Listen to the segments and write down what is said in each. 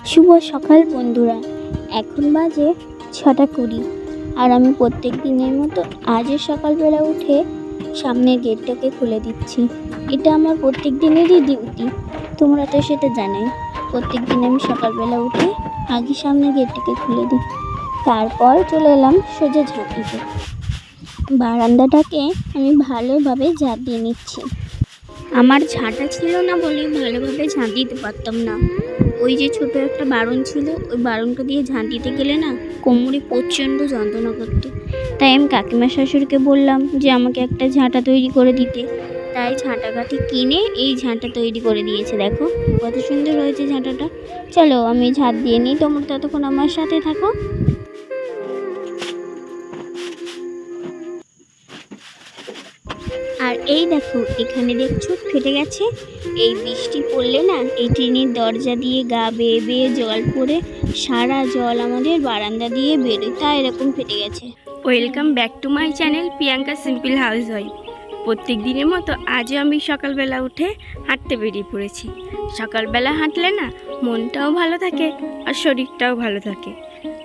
শুভ সকাল বন্ধুরা। এখন বাজে 6:20 আর আমি প্রত্যেক দিনের মতো আজও সকালবেলা উঠে সামনের গেটটাকে খুলে দিচ্ছি। এটা আমার প্রত্যেক দিনেরই ডিউটি, তোমরা তো সেটা জানোই। প্রত্যেক দিন আমি সকালবেলা উঠে আগে সামনের গেটটাকে খুলে দিই, তারপর চলে এলাম সোজা ঝাঁট দিতে। বারান্দাটাকে আমি ভালোভাবে ঝাঁট দিয়ে নিচ্ছি। আমার ঝাঁটা ছিল না বলে ভালোভাবে ঝাঁট দিতে পারতাম না। ওই যে ছোট একটা বারণ ছিল, ওই বারণটা দিয়ে ঝাঁট দিতে গেলে না কোমরে প্রচণ্ড যন্ত্রণা করতো। তাই আমি কাকিমা শাশুড়িকে বললাম যে আমাকে একটা ঝাঁটা তৈরি করে দিতে। তাই ঝাঁটা কাঠি কিনে এই ঝাঁটা তৈরি করে দিয়েছে। দেখো কত সুন্দর হয়েছে ঝাঁটাটা। চলো আমি ঝাঁট দিয়ে নিই, তোমরা ততক্ষণ আমার সাথে থাকো। আর এই দেখো এখানে দেখছো ফেটে গেছে। এই বৃষ্টি পড়লে না এই ট্রেনের দরজা দিয়ে গা বেয়ে বেয়ে জল পড়ে সারা জল আমাদের বারান্দা দিয়ে বেরোয়, তাই এরকম ফেটে গেছে। Welcome back to my channel Priyanka simple house wife. প্রত্যেক দিনের মতো আজও আমি সকালবেলা উঠে হাঁটতে বেরিয়ে পড়েছি। সকালবেলা হাঁটলে না মনটাও ভালো থাকে আর শরীরটাও ভালো থাকে।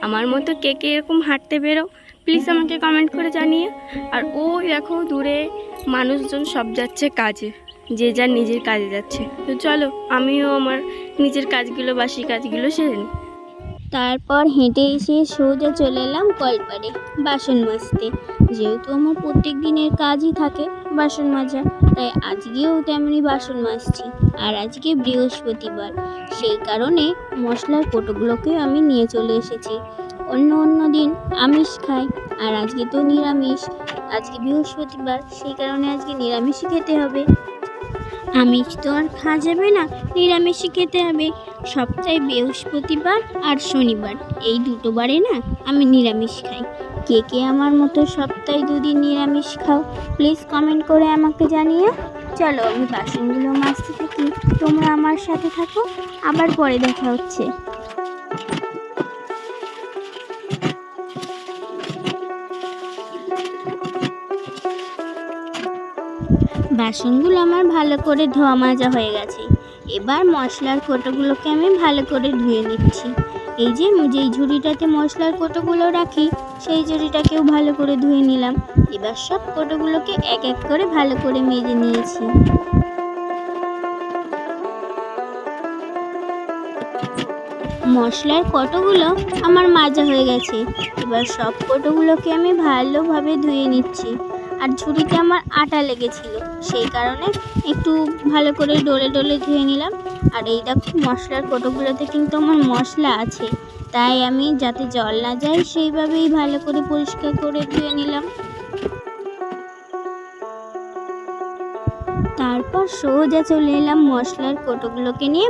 আমার মতো কে কে এরকম হাঁটতে বেরো প্লিজ আমাকে কমেন্ট করে জানিয়ে। আর ওই দেখো দূরে মানুষজন সব যাচ্ছে কাজে, যে যার নিজের কাজে যাচ্ছে। তো চলো আমিও আমার নিজের কাজগুলো বাসি কাজগুলো সেরে নিই। তারপর হেঁটে এসে সোজা চলে এলাম কলপারে বাসন মাজতে। যেহেতু আমার প্রত্যেক দিনের কাজই থাকে বাসন মাজা, তাই আজকেও তেমনি বাসন মাজছি। আর আজকে বৃহস্পতিবার, সেই কারণে মশলার কৌটোগুলোকে আমি নিয়ে চলে এসেছি। অন্য দিন আমিষ খাই, আর আজকে তো নিরামিষ। আজকে বৃহস্পতিবার, সেই কারণে আজকে নিরামিষই খেতে হবে। আমিষ তো আর খাওয়া যাবে না, নিরামিষই খেতে হবে। সপ্তাহে বৃহস্পতিবার আর শনিবার, এই দুটো বারে না আমি নিরামিষ খাই। কে কে আমার মতো সপ্তাহে 2 দিন নিরামিষ খাও প্লিজ কমেন্ট করে আমাকে জানিও। চলো আমি বাসনগুলো মাজতে থাকি, তোমরা আমার সাথে থাকো, আবার পরে দেখা হচ্ছে। বাসনগুলো আমার ভালো করে ধোয়া মাজা হয়ে গেছে। এবার মশলার কৌটোগুলোকে আমি ভালো করে ধুয়ে নিচ্ছি। এই যে যেই ঝুড়িটাতে মশলার কৌটোগুলো রাখি সেই ঝুড়িটাকেও ভালো করে ধুয়ে নিলাম। এবার সব কৌটোগুলোকে এক এক করে ভালো করে মেজে নিয়েছি। মশলার কৌটোগুলো আমার মাজা হয়ে গেছে। এবার সব কৌটোগুলোকে আমি ভালোভাবে ধুয়ে নিচ্ছি। আর ঝুড়িতে আমার আটা লেগেছিল, সেই কারণে একটু ভালো করে ডলে ডলে ধুয়ে নিলাম। আর এই দেখো মশলার কৌটোগুলোতে কিন্তু আমার মশলা আছে, তাই আমি যাতে জল না যায় সেইভাবেই ভালো করে পরিষ্কার করে ধুয়ে নিলাম। তারপর সোজা চলে এলাম মশলার কৌটোগুলোকে নিয়ে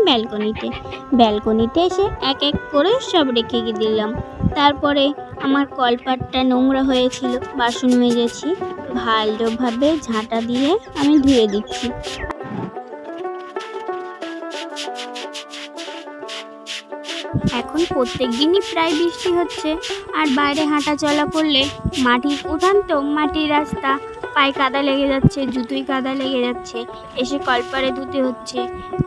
ব্যালকনিতে এসে এক এক করে সব রেখে দিলাম। তারপরে আমার কলপাটটা নোংরা হয়েছিল, বাসন মেজেছি, ভালোভাবে ঝাঁটা দিয়ে আমি ধুয়ে দিচ্ছি। এখন প্রত্যেক দিনই প্রায় বৃষ্টি হচ্ছে, আর বাইরে হাঁটা চলা করলে মাটির উঠান তো, মাটির রাস্তা, পায়ে কাদা লেগে যাচ্ছে, জুতোয় কাদা লেগে যাচ্ছে, এসে কলপারে ধুতে হচ্ছে।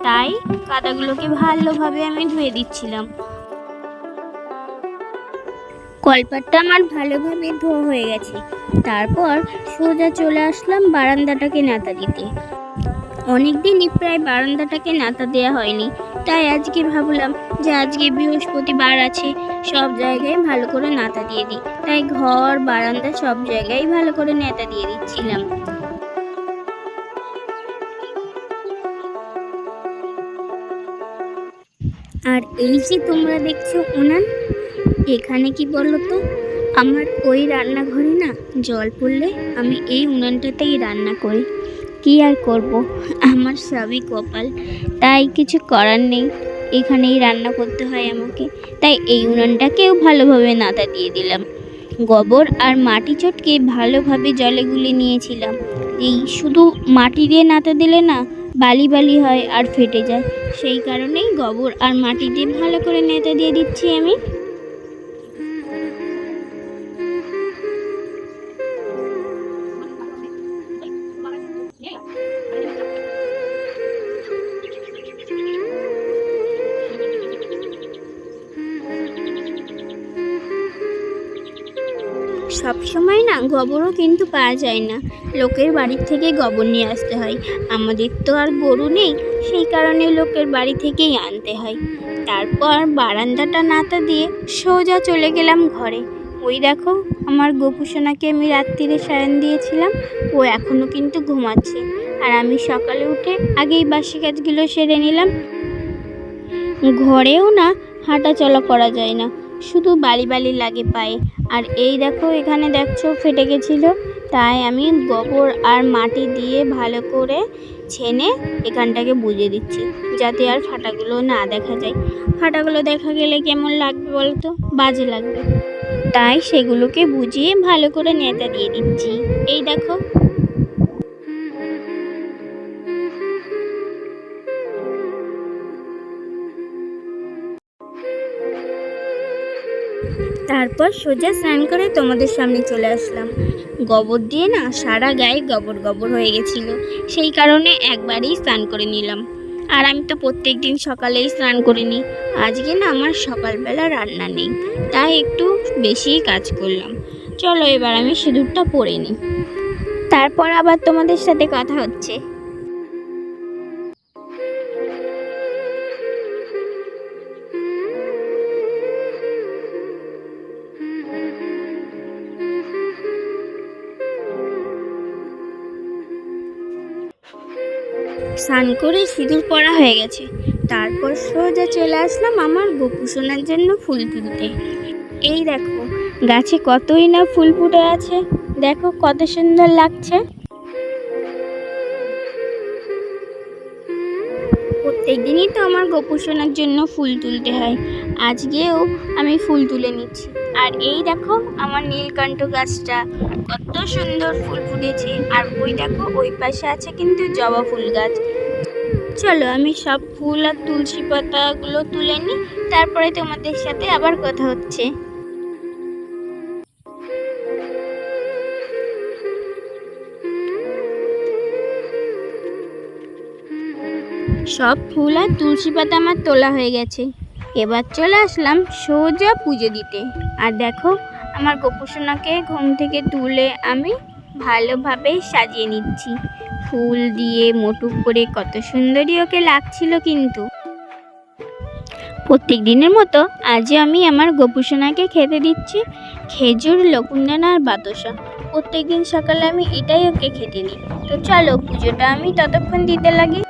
তাই কাদাগুলোকে ভালোভাবে আমি ধুয়ে দিচ্ছিলাম। কলপাটটা আমার ভালোভাবে ধোয়া হয়ে গেছে। তারপর সোজা চলে আসলাম বারান্দাটাকে ন্যাতা দিতে। অনেক দিনই প্রায় বারান্দাটাকে ন্যাতা দেওয়া হয়নি, তাই আজকে ভাবলাম যে আজকে বৃহস্পতিবার আছে, সব জায়গায় ভালো করে ন্যাতা দিয়ে দিই। তাই ঘর বারান্দা সব জায়গায় ভালো করে ন্যাতা দিয়ে দিচ্ছিলাম। আর এই যে তোমরা দেখছো উনান, এখানে কি বলো তো, আমার ওই রান্নাঘরে না জল পড়লে আমি এই উনানটাতেই রান্না করি। কি আর করব, আমার সবই কপাল, তাই কিছু করার নেই, এখানেই রান্না করতে হয় আমাকে। তাই এই উনানটাকেও ভালোভাবে নাতা দিয়ে দিলাম। গোবর আর মাটি চটকে ভালোভাবে জলে গুলে নিয়েছিলাম। এই শুধু মাটি দিয়ে নাতা দিলে না বালি বালি হয় আর ফেটে যায়, সেই কারণেই গোবর আর মাটি দিয়ে ভালো করে নেতা দিয়ে দিচ্ছি আমি। সব সময় না গোবরও কিন্তু পাওয়া যায় না, লোকের বাড়ি থেকে গোবর নিয়ে আসতে হয়। আমাদের তো আর গরু নেই, সেই কারণে লোকের বাড়ি থেকেই আনতে হয়। তারপর বারান্দাটা নাতা দিয়ে সোজা চলে গেলাম ঘরে। ওই দেখো, আমার গোপুসোনাকে আমি রাত্রিরে শয়ন দিয়েছিলাম, ও এখনও কিন্তু ঘুমাচ্ছে। আর আমি সকালে উঠে আগেই বাসি কাজগুলো সেরে নিলাম। ঘরেও না হাঁটা চলা করা যায় না, শুধু বালি বালি লাগে পায়ে। আর এই দেখো, এখানে দেখছো ফেটে গেছিলো, তাই আমি গোবর আর মাটি দিয়ে ভালো করে ছেনে এখানটাকে বুঝে দিচ্ছি, যাতে আর ফাটাগুলো না দেখা যায়। ফাটাগুলো দেখা গেলে কেমন লাগবে বলতো, বাজে লাগবে। তাই সেগুলোকে বুঝিয়ে ভালো করে নেতা দিয়ে দিচ্ছি। এই দেখো, তারপর সোজা স্নান করে তোমাদের সামনে চলে আসলাম। গোবর দিয়ে না সারা গায়ে গোবর গোবর হয়ে গেছিল, সেই কারণে একবারই স্নান করে নিলাম। আর আমি তো প্রত্যেক দিন সকালেই স্নান করে নিই। আজকে না আমার সকালবেলা রান্না নেই, তাই একটু বেশিই কাজ করলাম। চলো এবার আমি সিঁদুরটা পরে নিই, তারপর আবার তোমাদের সাথে কথা হচ্ছে। স্নান করে সিঁদুর পরা হয়ে গেছে, তারপর সোজা চলে আসলাম আমার গোপুসোনার জন্য ফুল তুলতে। এই দেখো, গাছে কতই না ফুল ফুটে আছে, দেখো কত সুন্দর লাগছে। প্রত্যেক দিনই তো আমার গোপুসোনার জন্য ফুল তুলতে হয়, আজকেও আমি ফুল তুলে নিচ্ছি। আর এই দেখো, আমার নীলকণ্ঠ গাছটা কত সুন্দর ফুল ফুটেছে। আর ওই দেখো, ওই পাশে আছে কিন্তু জবা ফুল গাছ। চলো আমি সব ফুল আর তুলসী পাতাগুলো তুলে নিই, তারপরে তোমাদের সাথে আবার কথা হচ্ছে। সব ফুল আর তুলসী পাতা আমার তোলা হয়ে গেছে, এবার চলে আসলাম সোজা পুজো দিতে। আর দেখো, আমার গোপুসোনাকে ঘুম থেকে তুলে আমি ভালোভাবে সাজিয়ে নিচ্ছি ফুল দিয়ে, মোটুক করে কত সুন্দরই ওকে লাগছিল। কিন্তু প্রত্যেক দিনের মতো আজও আমি আমার গোপুসোনাকে খেতে দিচ্ছি খেজুর, লকুন্দানা আর বাতাসা। প্রত্যেক দিন সকালে আমি এটাই ওকে খেতে দিই। তো চলো পুজোটা আমি ততক্ষণ দিতে লাগি।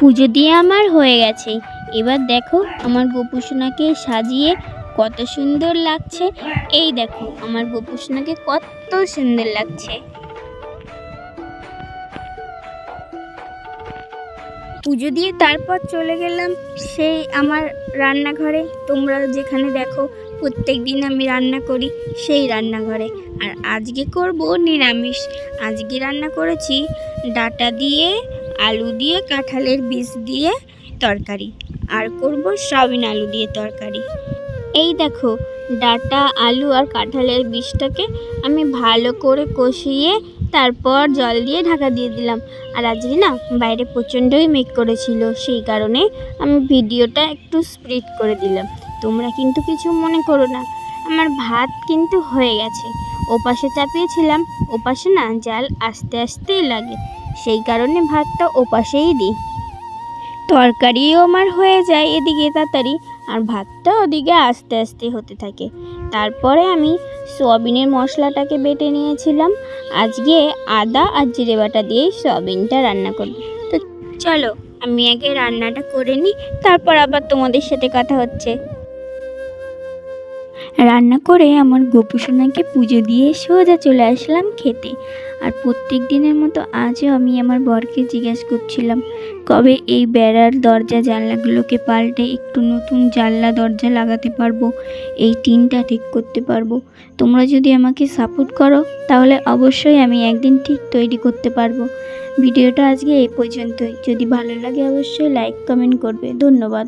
পুজো দিয়ে আমার হয়ে গেছে, এবার দেখো আমার গোপুসোনাকে সাজিয়ে কত সুন্দর লাগছে। এই দেখো, আমার গোপুসোনাকে কত সুন্দর লাগছে। পুজো দিয়ে তারপর চলে গেলাম সেই আমার রান্নাঘরে। তোমরা যেখানে দেখো প্রত্যেক দিন আমি রান্না করি, সেই রান্নাঘরে। আর আজকে করব নিরামিষ। আজকে রান্না করেছি ডাঁটা দিয়ে, আলু দিয়ে, কাঁঠালের বীজ দিয়ে তরকারি, আর করব সয়াবিন আলু দিয়ে তরকারি। এই দেখো, ডাঁটা, আলু আর কাঁঠালের বীজটাকে আমি ভালো করে কষিয়ে তারপর জল দিয়ে ঢাকা দিয়ে দিলাম। আর আজকে না বাইরে প্রচণ্ডই মেঘ করেছিল, সেই কারণে আমি ভিডিওটা একটু স্প্লিট করে দিলাম। তোমরা কিন্তু কিছু মনে করো না। আমার ভাত কিন্তু হয়ে গেছে, ওপাশে চাপিয়েছিলাম, ওপাশে না জাল আস্তে আস্তেই লাগে, সেই কারণে ভাতটা ওপাশেই দিই। তরকারিও আমার হয়ে যায় এদিকে তাড়াতাড়ি, আর ভাতটা ওদিকে আস্তে আস্তে হতে থাকে। তারপরে আমি সয়াবিনের মশলাটাকে বেটে নিয়েছিলাম। আজকে আদা আর জিরে বাটা দিয়েই সয়াবিনটা রান্না করব। তো চলো আমি আগে রান্নাটা করে নিই, তারপর আবার তোমাদের সাথে কথা হচ্ছে। রান্না করে আমার গোপুসোনাকে পুজো দিয়ে সোজা চলে আসলাম খেতে। আর প্রত্যেক দিনের মতো আজও আমি আমার বরকে জিজ্ঞাসা করছিলাম কবে এই বেড়ার দরজা জানলাগুলোকে পাল্টে একটু নতুন জানলা দরজা লাগাতে পারবো, এই টিনটা ঠিক করতে পারবো। তোমরা যদি আমাকে সাপোর্ট করো তাহলে অবশ্যই আমি একদিন ঠিক তৈরি করতে পারবো। ভিডিওটা আজকে এই পর্যন্তই। যদি ভালো লাগে অবশ্যই লাইক কমেন্ট করবে। ধন্যবাদ।